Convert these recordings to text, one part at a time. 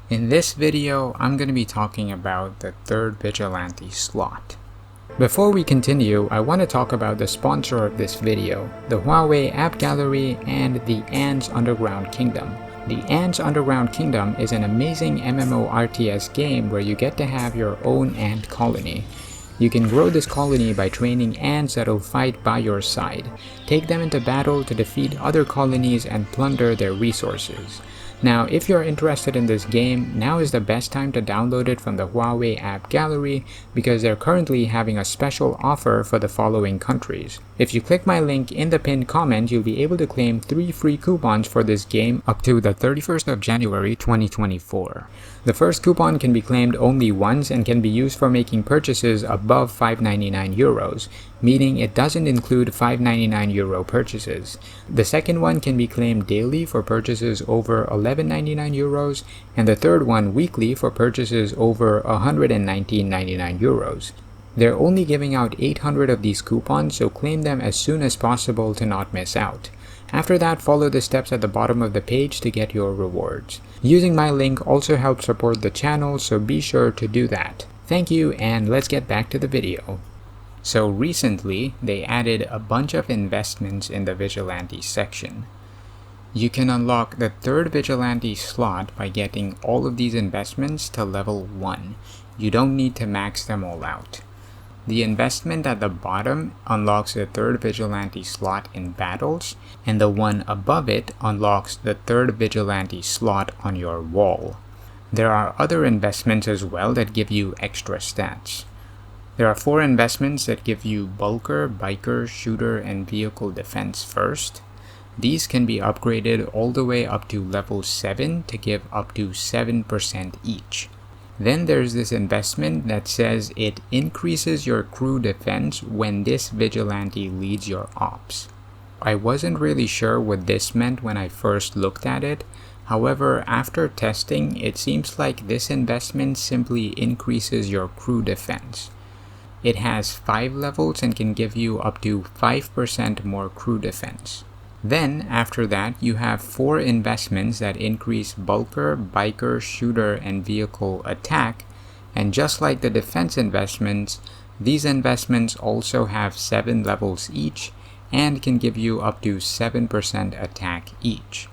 In this video, I'm going to be talking about the third Vigilante slot. Before we continue, I want to talk about the sponsor of this video, the Huawei App Gallery and the Ants Underground Kingdom. The Ants Underground Kingdom is an amazing MMORTS game where you get to have your own ant colony. You can grow this colony by training ants that'll fight by your side. Take them into battle to defeat other colonies and plunder their resources. Now, if you're interested in this game, now is the best time to download it from the Huawei App Gallery because they're currently having a special offer for the following countries. If you click my link in the pinned comment, you'll be able to claim 3 free coupons for this game up to the 31st of January 2024. The first coupon can be claimed only once and can be used for making purchases above 5.99 euros, meaning it doesn't include 5.99 euro purchases. The second one can be claimed daily for purchases over 11.99 euros, and the third one weekly for purchases over 119.99 euros. They're only giving out 800 of these coupons, so claim them as soon as possible to not miss out. After that, follow the steps at the bottom of the page to get your rewards. Using my link also helps support the channel, so be sure to do that. Thank you, and let's get back to the video. So recently, they added a bunch of investments in the Vigilante section. You can unlock the third Vigilante slot by getting all of these investments to level 1. You don't need to max them all out. The investment at the bottom unlocks the third Vigilante slot in battles, and the one above it unlocks the third Vigilante slot on your wall. There are other investments as well that give you extra stats. There are 4 investments that give you Bulker, Biker, Shooter, and Vehicle Defense first. These can be upgraded all the way up to level 7 to give up to 7% each. Then there's this investment that says it increases your crew defense when this Vigilante leads your ops. I wasn't really sure what this meant when I first looked at it. However, after testing, it seems like this investment simply increases your crew defense. It has 5 levels and can give you up to 5% more crew defense. Then, after that, you have 4 investments that increase Bulker, Biker, Shooter, and Vehicle attack, and just like the defense investments, these investments also have 7 levels each and can give you up to 7% attack each.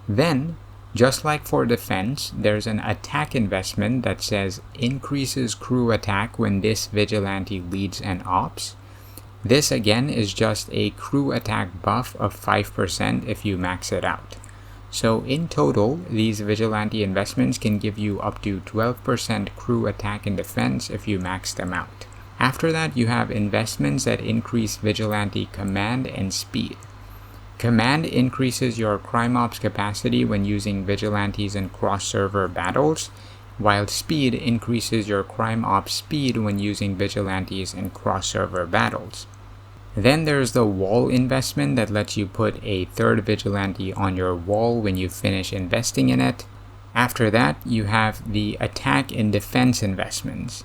Then, just like for defense, there's an attack investment that says increases crew attack when this Vigilante leads an ops. This again is just a crew attack buff of 5% if you max it out. So in total, these Vigilante investments can give you up to 12% crew attack and defense if you max them out. After that, you have investments that increase Vigilante command and speed. Command increases your crime ops capacity when using Vigilantes in cross-server battles, while speed increases your crime ops speed when using Vigilantes in cross-server battles. Then there's the wall investment that lets you put a third Vigilante on your wall when you finish investing in it. After that, you have the attack and defense investments.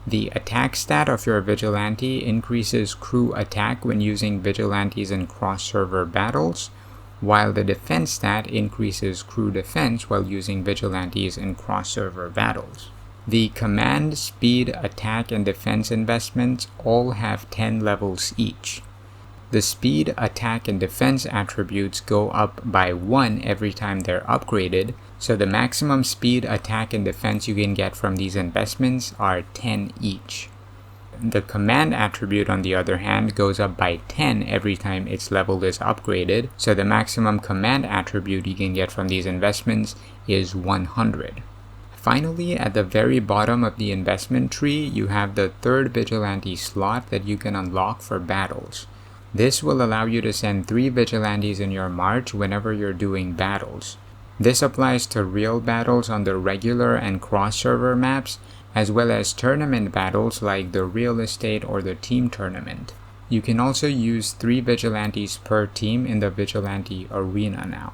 The attack stat of your Vigilante increases crew attack when using Vigilantes in cross-server battles, while the defense stat increases crew defense while using Vigilantes in cross-server battles. The command, speed, attack, and defense investments all have 10 levels each. The speed, attack, and defense attributes go up by 1 every time they're upgraded, so the maximum speed, attack, and defense you can get from these investments are 10 each. The command attribute, on the other hand, goes up by 10 every time its level is upgraded, so the maximum command attribute you can get from these investments is 100. Finally, at the very bottom of the investment tree, you have the third Vigilante slot that you can unlock for battles. This will allow you to send 3 Vigilantes in your march whenever you're doing battles. This applies to real battles on the regular and cross-server maps, as well as tournament battles like the real estate or the team tournament. You can also use 3 Vigilantes per team in the Vigilante Arena now.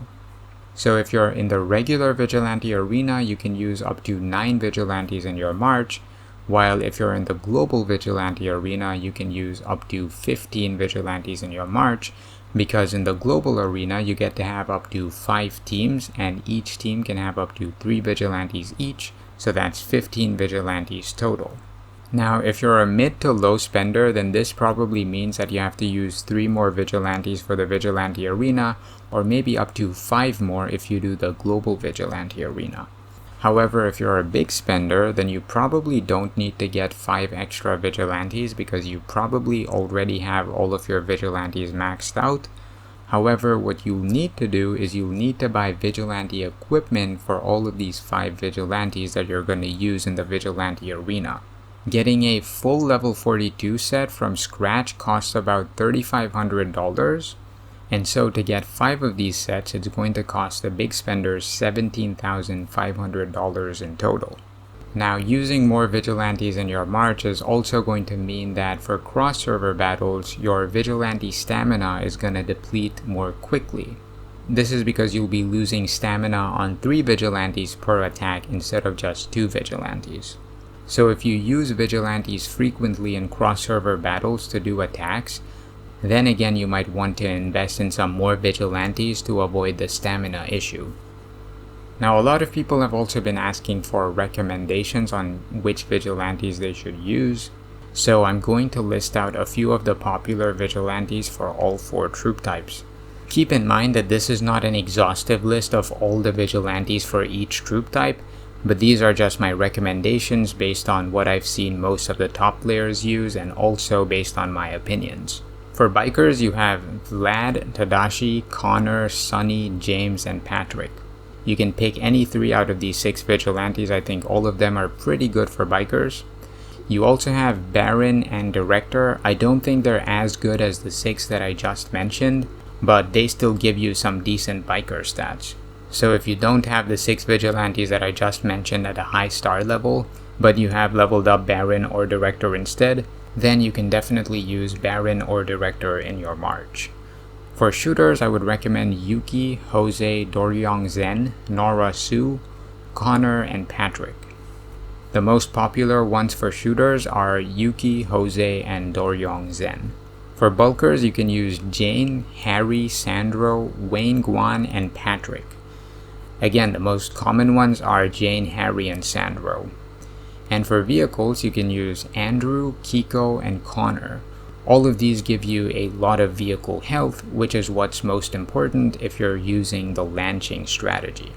So if you're in the regular Vigilante Arena, you can use up to 9 Vigilantes in your march, while if you're in the global Vigilante Arena, you can use up to 15 Vigilantes in your march, because in the global arena you get to have up to 5 teams, and each team can have up to 3 vigilantes each, so that's 15 vigilantes total. Now, if you're a mid to low spender, then this probably means that you have to use 3 more vigilantes for the Vigilante Arena, or maybe up to 5 more if you do the global Vigilante Arena. However, if you're a big spender, then you probably don't need to get 5 extra vigilantes because you probably already have all of your vigilantes maxed out. However, what you need to do is you need to buy vigilante equipment for all of these 5 vigilantes that you're going to use in the Vigilante Arena. Getting a full level 42 set from scratch costs about $3,500, and so to get 5 of these sets, it's going to cost the big spenders $17,500 in total. Now, using more vigilantes in your march is also going to mean that for cross-server battles, your vigilante stamina is going to deplete more quickly. This is because you'll be losing stamina on 3 vigilantes per attack instead of just 2 vigilantes. So if you use vigilantes frequently in cross-server battles to do attacks, then again you might want to invest in some more vigilantes to avoid the stamina issue. Now, a lot of people have also been asking for recommendations on which vigilantes they should use, so I'm going to list out a few of the popular vigilantes for all 4 troop types. Keep in mind that this is not an exhaustive list of all the vigilantes for each troop type, but these are just my recommendations based on what I've seen most of the top players use and also based on my opinions. For bikers, you have Vlad, Tadashi, Connor, Sonny, James, and Patrick. You can pick any 3 out of these 6 vigilantes. I think all of them are pretty good for bikers. You also have Baron and Director. I don't think they're as good as the 6 that I just mentioned, but they still give you some decent biker stats. So if you don't have the 6 vigilantes that I just mentioned at a high star level, but you have leveled up Baron or Director instead, then you can definitely use Baron or Director in your march. For shooters, I would recommend Yuki, Jose, Doryong Zen, Nora Su, Connor, and Patrick. The most popular ones for shooters are Yuki, Jose, and Doryong Zen. For bulkers, you can use Jane, Harry, Sandro, Wayne Guan, and Patrick. Again, the most common ones are Jane, Harry, and Sandro. And for vehicles, you can use Andrew, Kiko, and Connor. All of these give you a lot of vehicle health, which is what's most important if you're using the lanching strategy.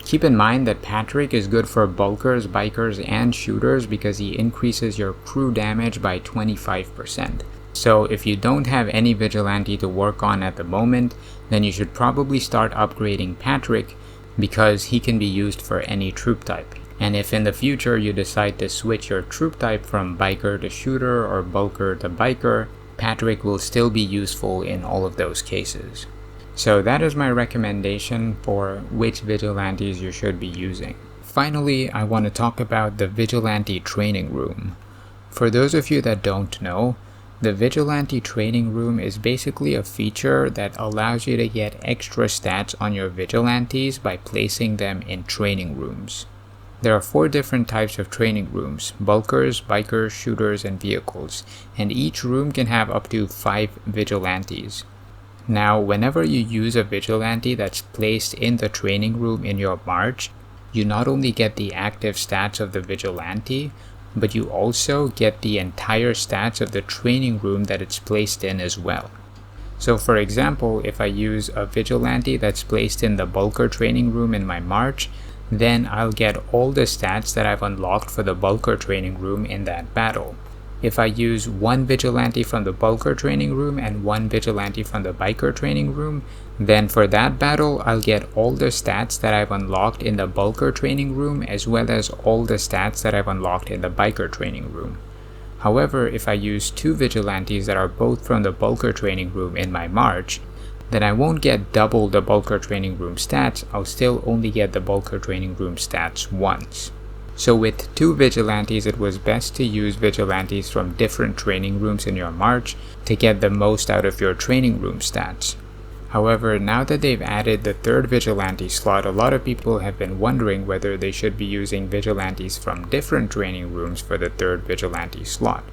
Keep in mind that Patrick is good for bulkers, bikers, and shooters because he increases your crew damage by 25%. So if you don't have any vigilante to work on at the moment, then you should probably start upgrading Patrick because he can be used for any troop type. And if in the future you decide to switch your troop type from biker to shooter or bulker to biker, Patrick will still be useful in all of those cases. So that is my recommendation for which vigilantes you should be using. Finally, I want to talk about the Vigilante Training Room. For those of you that don't know, the Vigilante Training Room is basically a feature that allows you to get extra stats on your vigilantes by placing them in training rooms. There are 4 different types of training rooms: bulkers, bikers, shooters, and vehicles, and each room can have up to 5 vigilantes. Now, whenever you use a vigilante that's placed in the training room in your march, you not only get the active stats of the vigilante, but you also get the entire stats of the training room that it's placed in as well. So for example, if I use a vigilante that's placed in the bulker training room in my march, then I'll get all the stats that I've unlocked for the bulker training room in that battle. If I use 1 vigilante from the bulker training room and 1 vigilante from the biker training room, then for that battle I'll get all the stats that I've unlocked in the bulker training room as well as all the stats that I've unlocked in the biker training room. However, if I use 2 vigilantes that are both from the bulker training room in my march, then I won't get double the bulker training room stats. I'll still only get the bulker training room stats once. So with 2 vigilantes, it was best to use vigilantes from different training rooms in your march to get the most out of your training room stats. However, now that they've added the 3rd vigilante slot, a lot of people have been wondering whether they should be using vigilantes from different training rooms for the 3rd vigilante slot.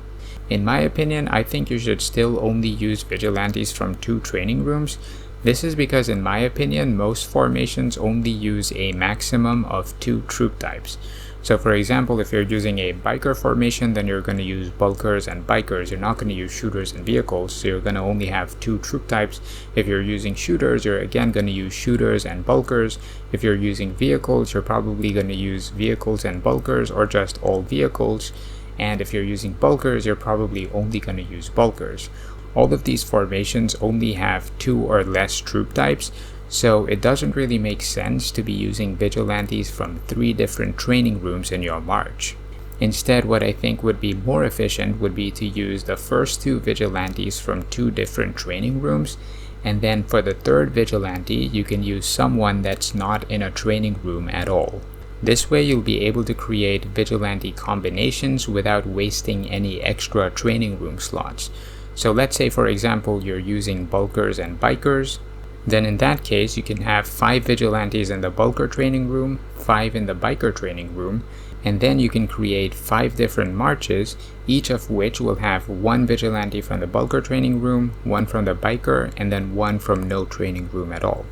In my opinion, I think you should still only use Vigilantes from 2 training rooms. This is because in my opinion, most formations only use a maximum of 2 troop types. So for example, if you're using a biker formation, then you're going to use bulkers and bikers. You're not going to use shooters and vehicles, so you're going to only have 2 troop types. If you're using shooters, you're again going to use shooters and bulkers. If you're using vehicles, you're probably going to use vehicles and bulkers, or just all vehicles. And if you're using bulkers, you're probably only going to use bulkers. All of these formations only have 2 or less troop types, so it doesn't really make sense to be using Vigilantes from 3 different training rooms in your march. Instead, what I think would be more efficient would be to use the first 2 Vigilantes from 2 different training rooms, and then for the 3rd Vigilante, you can use someone that's not in a training room at all. This way you'll be able to create Vigilante combinations without wasting any extra training room slots. So let's say for example you're using bulkers and bikers, then in that case you can have 5 Vigilantes in the bulker training room, 5 in the biker training room, and then you can create 5 different marches, each of which will have 1 Vigilante from the bulker training room, 1 from the biker, and then 1 from no training room at all.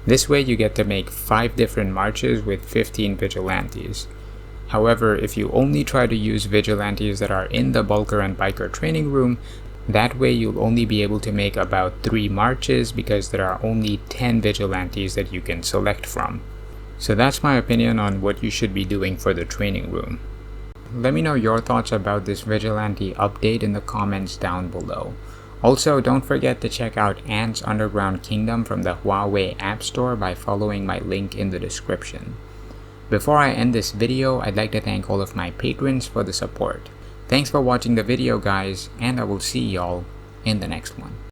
This way you get to make 5 different marches with 15 Vigilantes. However, if you only try to use Vigilantes that are in the bulker and biker training room, that way you'll only be able to make about 3 marches because there are only 10 Vigilantes that you can select from. So that's my opinion on what you should be doing for the training room. Let me know your thoughts about this Vigilante update in the comments down below. Also, don't forget to check out Ants Underground Kingdom from the Huawei App Store by following my link in the description. Before I end this video, I'd like to thank all of my patrons for the support. Thanks for watching the video guys, and I will see y'all in the next one.